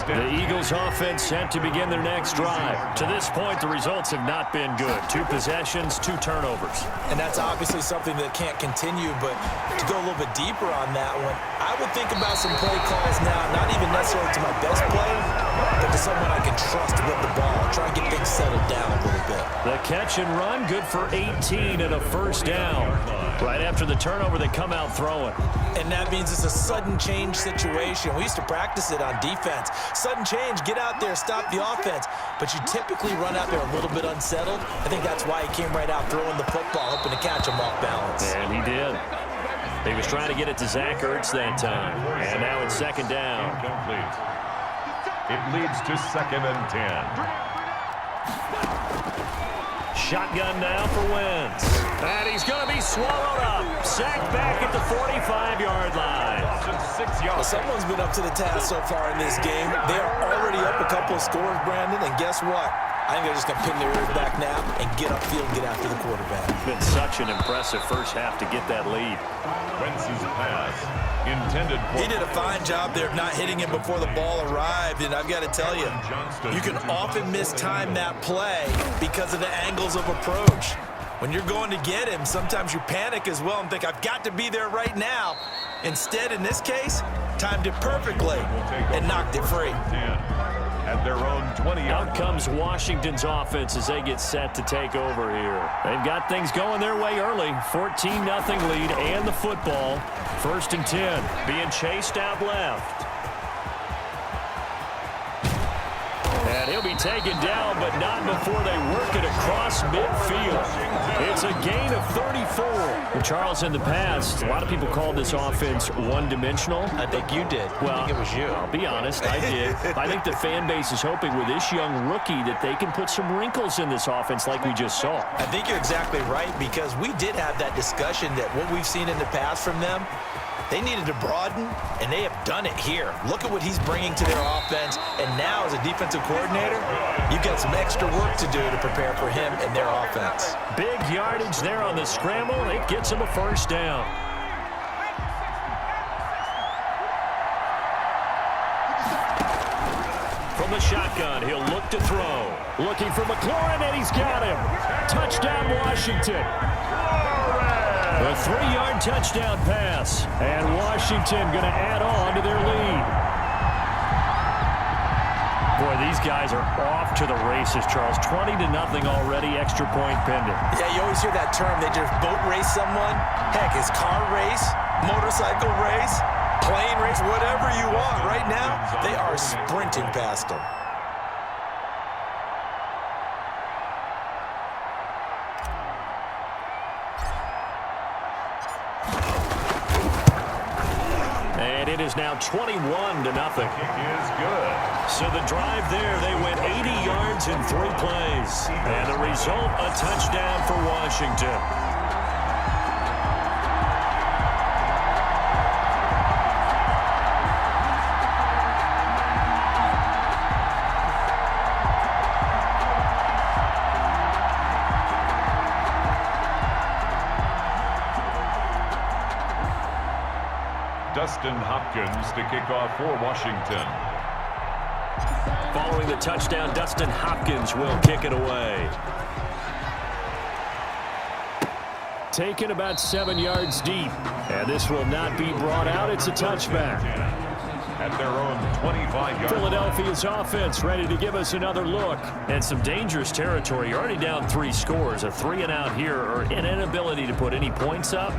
The Eagles offense set to begin their next drive. To this point, the results have not been good. 2 possessions, 2 turnovers. And that's obviously something that can't continue, but to go a little bit deeper on that one, I would think about some play calls now, not even necessarily to my best player, but to someone I can trust with the ball. Try and get things settled down a little bit. The catch and run, good for 18 and a first down. Right after the turnover, they come out throwing. And that means it's a sudden change situation. We used to practice it on defense. Sudden change, get out there, stop the offense. But you typically run out there a little bit unsettled. I think that's why he came right out throwing the football, hoping to catch him off balance. And he did. He was trying to get it to Zach Ertz that time. And now it's second down. Incomplete. It leads to 2nd and 10. Shotgun now for Wentz. And he's going to be swallowed up. Sacked back at the 45-yard line. Well, someone's been up to the task so far in this game. They are already up a couple of scores, Brandon, and guess what? I think they're just going to pin their ears back now and get upfield and get after the quarterback. Been such an impressive first half to get that lead. Wentz's pass intended for... He did a fine job there of not hitting him before the ball arrived, and I've got to tell you, you can often mistime that play because of the angles of approach. When you're going to get him, sometimes you panic as well and think, I've got to be there right now. Instead, in this case, timed it perfectly and knocked it free. At their own 20. Out comes Washington's offense as they get set to take over here. They've got things going their way early. 14-0 lead and the football. 1st and 10. Being chased out left. And he'll be taken down, but not before they work it across midfield. It's a gain of 34. Well, Charles, in the past, a lot of people called this offense one-dimensional. I think you did. Well, I think it was you. I'll be honest, I did. I think the fan base is hoping with this young rookie that they can put some wrinkles in this offense like we just saw. I think you're exactly right, because we did have that discussion that what we've seen in the past from them, they needed to broaden, and they have done it here. Look at what he's bringing to their offense, and now as a defensive coordinator, you've got some extra work to do to prepare for him and their offense. Big yardage there on the scramble. It gets him a first down. From the shotgun, he'll look to throw. Looking for McLaurin, and he's got him. Touchdown, Washington. A 3-yard touchdown pass. And Washington going to add on to their lead. Boy, these guys are off to the races, Charles. 20-0 already, extra point pending. Yeah, you always hear that term. They just boat race someone. Heck, it's car race, motorcycle race, plane race, whatever you want. Right now, they are sprinting past them. And it is now 21-0. Kick is good. So the drive there, they went 80 yards in 3 plays. And the result, a touchdown for Washington. Dustin Hopkins to kick off for Washington. Following the touchdown, Dustin Hopkins will kick it away. Taken about 7 yards deep. And this will not be brought out. It's a touchback. At their own 25-yard. Philadelphia's offense ready to give us another look. And some dangerous territory. You're already down 3 scores. A 3-and-out here, or an inability to put any points up.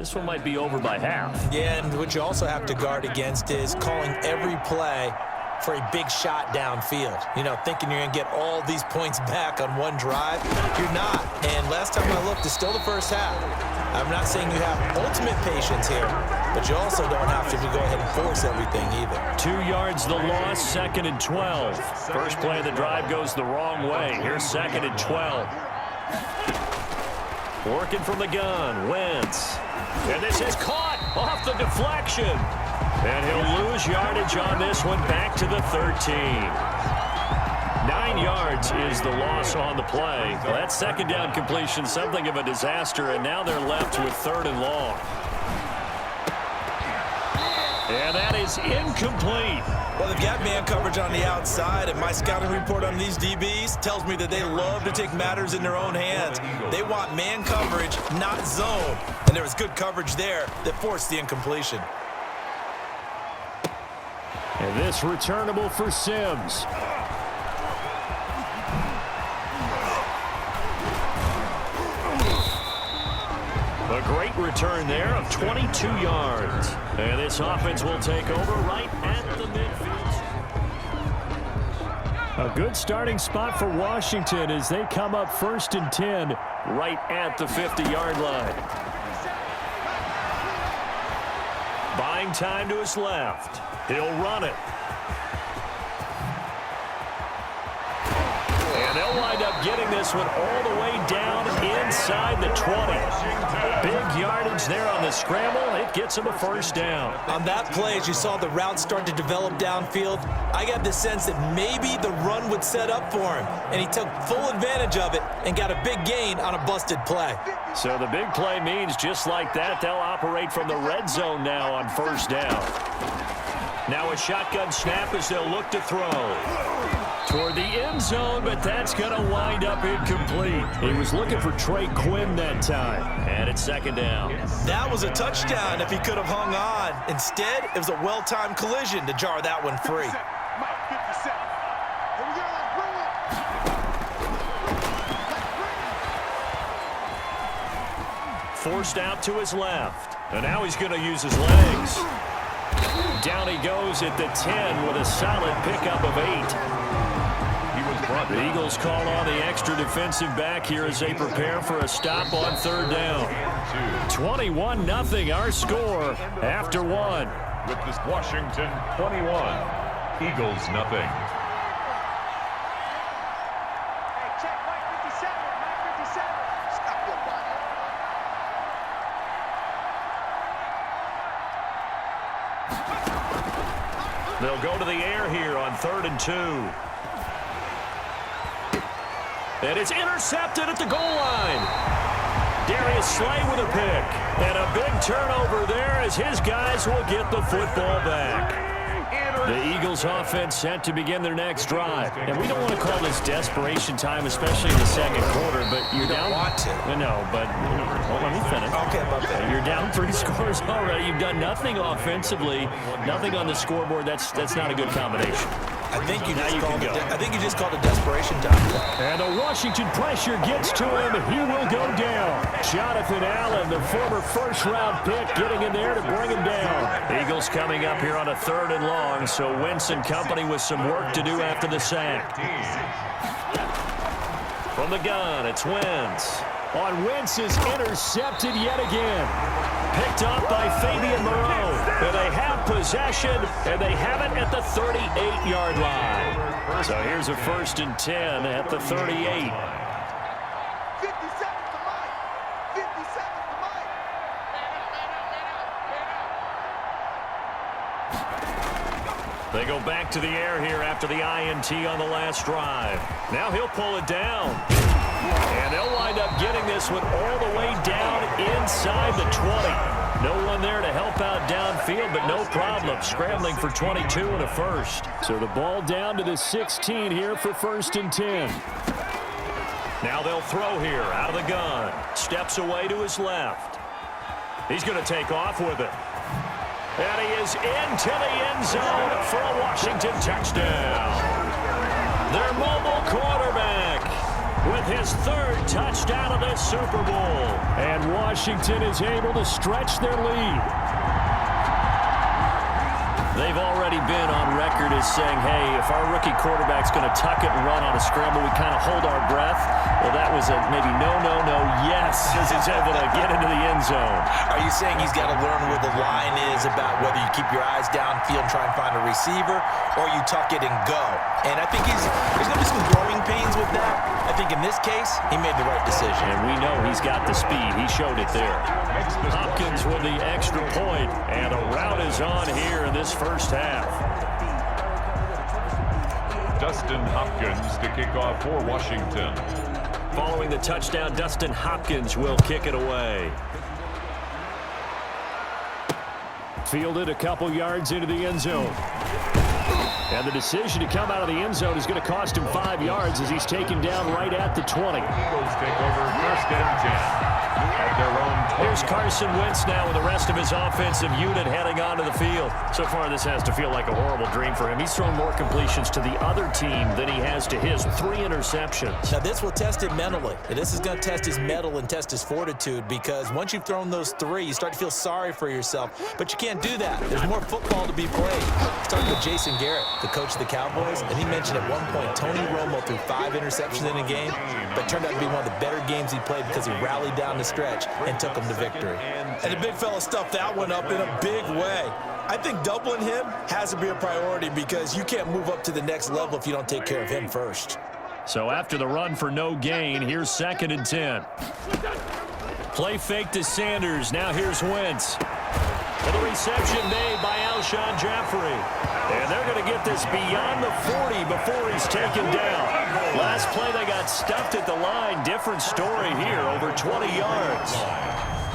this one might be over by half. Yeah, and what you also have to guard against is calling every play for a big shot downfield. You know, thinking you're going to get all these points back on one drive. You're not. And last time I looked, it's still the first half. I'm not saying you have ultimate patience here, but you also don't have to go ahead and force everything either. 2 yards the loss, 2nd and 12. First play of the drive goes the wrong way. Here's 2nd and 12. Working from the gun, Wentz. And this is caught off the deflection. And he'll lose yardage on this one, back to the 13. 9 yards is the loss on the play. Well, that second down completion, something of a disaster, and now they're left with 3rd and long. And that is incomplete. Well, they've got man coverage on the outside, and my scouting report on these DBs tells me that they love to take matters in their own hands. They want man coverage, not zone. And there was good coverage there that forced the incompletion. And this returnable for Sims. A great return there of 22 yards. And this offense will take over right at the midfield. A good starting spot for Washington as they come up 1st and 10 right at the 50-yard line. Buying time to his left. He'll run it. And they'll wind up getting this one all the way down inside the 20. Big yardage there on the scramble. It gets him a 1st down. On that play, as you saw the route start to develop downfield, I got the sense that maybe the run would set up for him. And he took full advantage of it and got a big gain on a busted play. So the big play means just like that, they'll operate from the red zone now on 1st down. Now a shotgun snap as they'll look to throw. Toward the end zone, but that's going to wind up incomplete. He was looking for Trey Quinn that time. And it's 2nd down. That was a touchdown if he could have hung on. Instead, it was a well-timed collision to jar that one free. Forced out to his left. And now he's going to use his legs. Down he goes at the 10 with a solid pickup of 8. The Eagles call on the extra defensive back here as they prepare for a stop on 3rd down. 21-0 our score after 1. With this Washington 21, Eagles nothing. They'll go to the air here on 3rd and 2. And it's intercepted at the goal line. Darius Slay with a pick. And a big turnover there as his guys will get the football back. The Eagles offense set to begin their next drive. And we don't want to call this desperation time, especially in the 2nd quarter, but you're down. Want to. No, but well, let me finish. Okay. You're down 3 scores already. You've done nothing offensively, nothing on the scoreboard. That's not a good combination. I think you just called it desperation time. And the Washington pressure gets to him. He will go down. Jonathan Allen, the former 1st-round pick, getting in there to bring him down. Eagles coming up here on a 3rd and long, so Wentz and company with some work to do after the sack. From the gun, it's Wentz. On Wentz is intercepted yet again. Picked up by Fabian Moreau. And they have possession, and they have it at the 38-yard line. So here's a 1st and 10 at the 38. They go back to the air here after the INT on the last drive. Now he'll pull it down. And they'll wind up getting this one all the way down inside the 20. No one there to help out downfield, but no problem. Scrambling for 22 and a 1st. So the ball down to the 16 here for 1st and 10. Now they'll throw here out of the gun. Steps away to his left. He's going to take off with it. And he is into the end zone for a Washington touchdown. Their mobile quarterback. with his third touchdown of this Super Bowl. And Washington is able to stretch their lead. They've already been on record as saying, hey, if our rookie quarterback's going to tuck it and run on a scramble, we kind of hold our breath. Well, that was a maybe no, yes, as he's able to get into the end zone. Are you saying he's got to learn where the line is about whether you keep your eyes downfield and try and find a receiver, or you tuck it and go? And I think there's going to be some growing pains with that. I think in this case, he made the right decision. And we know he's got the speed. He showed it there. Hopkins with the extra point, and a rout is on here in this first half. Dustin Hopkins to kick off for Washington. Following the touchdown, Dustin Hopkins will kick it away. Fielded a couple yards into the end zone. And the decision to come out of the end zone is going to cost him 5 yards as he's taken down right at the 20. Eagles take over first and 10. At their own 20. Here's Carson Wentz now with the rest of his offensive unit heading onto the field. So far, this has to feel like a horrible dream for him. He's thrown more completions to the other team than he has to his. 3 interceptions. Now, this will test him mentally. And this is going to test his mettle and test his fortitude, because once you've thrown those 3, you start to feel sorry for yourself. But you can't do that. There's more football to be played. Starting with Jason Garrett, the coach of the Cowboys, and he mentioned at one point Tony Romo threw 5 interceptions in a game, but turned out to be one of the better games he played because he rallied down the stretch and took him to victory. And the big fella stuffed that one up in a big way. I think doubling him has to be a priority, because you can't move up to the next level if you don't take care of him first. So after the run for no gain, here's 2nd and 10. Play fake to Sanders. Now here's Wentz. For the reception made by Alshon Jeffrey. And they're going to get this beyond the 40 before he's taken down. Last play, they got stuffed at the line. Different story here, over 20 yards.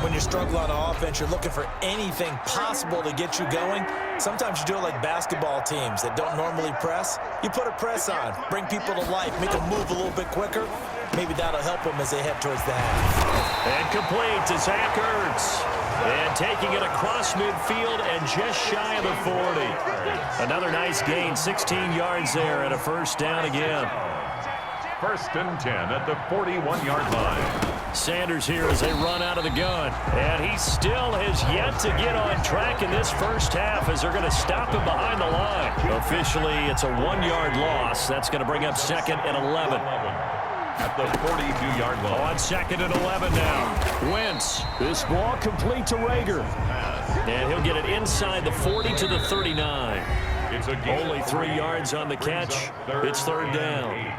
When you're struggling on offense, you're looking for anything possible to get you going. Sometimes you do it like basketball teams that don't normally press. You put a press on, bring people to life, make them move a little bit quicker. Maybe that'll help them as they head towards the half. And complete to Zach Ertz. And taking it across midfield and just shy of the 40. Another nice gain, 16 yards there, and a first down again. First and 10 at the 41-yard line. Sanders here as they run out of the gun. And he still has yet to get on track in this first half as they're going to stop him behind the line. Officially, it's a 1-yard loss. That's going to bring up 2nd and 11. At the 42-yard line. On 2nd and 11 now. Wentz. This ball complete to Rager. And he'll get it inside the 40 to the 39. It's a Only 3 yards on the catch. It's 3rd down.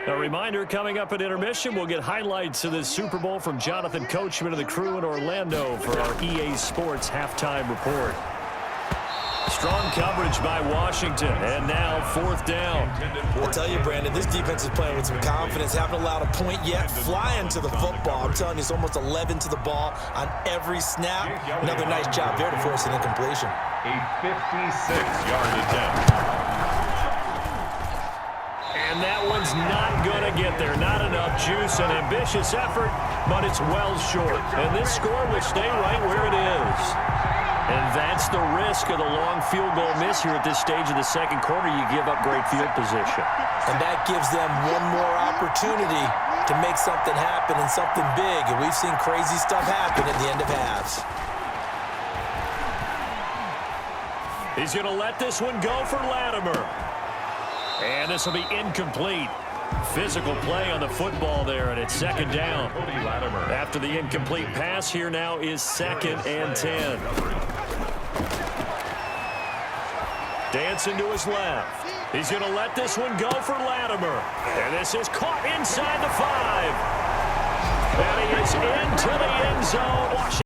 A reminder, coming up at intermission, we'll get highlights of this Super Bowl from Jonathan Coachman and the crew in Orlando for our EA Sports halftime report. Strong coverage by Washington, and now 4th down. I tell you, Brandon, this defense is playing with some confidence. Haven't allowed a point yet. Flying to the football. I'm telling you, it's almost 11 to the ball on every snap. Another nice job there to force an incompletion. A 56-yard attempt. And that one's not going to get there. Not enough juice. An ambitious effort, but it's well short. And this score will stay right where it is. And that's the risk of the long field goal miss here at this stage of the second quarter. You give up great field position. And that gives them one more opportunity to make something happen and something big. And we've seen crazy stuff happen at the end of halves. He's going to let this one go for Latimer. And this will be incomplete. Physical play on the football there, and it's 2nd down. After the incomplete pass, here now is 2nd and 10. Dancing to his left. He's going to let this one go for Latimer. And this is caught inside the 5. And he is into the end zone.